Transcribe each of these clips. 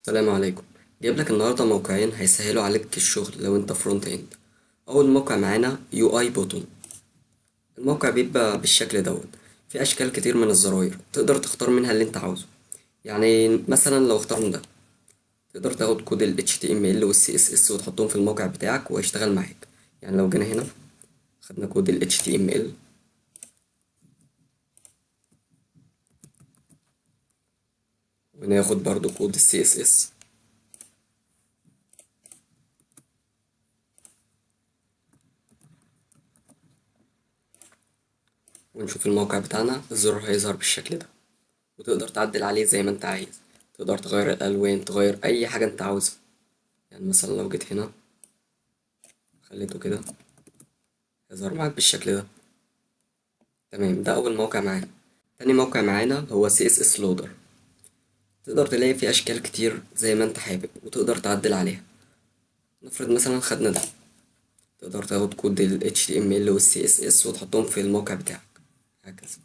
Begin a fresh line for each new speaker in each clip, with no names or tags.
السلام عليكم. جايب لك النهارده موقعين هيسهلوا عليك الشغل لو انت فرونت اند. اول موقع معانا يو اي بوتون. الموقع بيبقى بالشكل دوت، في اشكال كتير من الزراير تقدر تختار منها اللي انت عاوزه. يعني مثلا لو اخترنا ده، تقدر تاخد كود ال HTML وال CSS وتحطهم في الموقع بتاعك ويشتغل معاك. يعني لو جينا هنا خدنا كود ال HTML وناخد برضو كود ال CSS ونشوف الموقع بتاعنا، الزرار هيظهر بالشكل ده وتقدر تعدل عليه زي ما انت عايز. تقدر تغير الالوان، تغير اي حاجة انت عاوزها. يعني مثلا لو جيت هنا خليته كده يظهر معاك بالشكل ده. تمام، ده أول موقع معانا. تاني موقع معانا هو CSS Loader. تقدر تلاقي فيه أشكال كتير زي ما أنت حابب وتقدر تعدل عليها. نفرض مثلا خدنا ده، تقدر تاخد كود ال HTML وال CSS وتحطهم في الموقع بتاعك هكذا.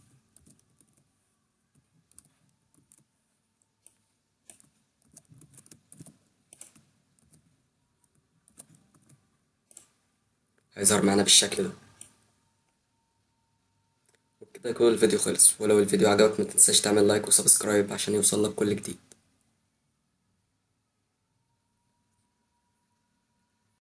هيظهر معانا بالشكل ده. وبكده يكون الفيديو خلص، ولو الفيديو عجبك متنساش تعمل لايك وسبسكرايب عشان يوصلك كل جديد.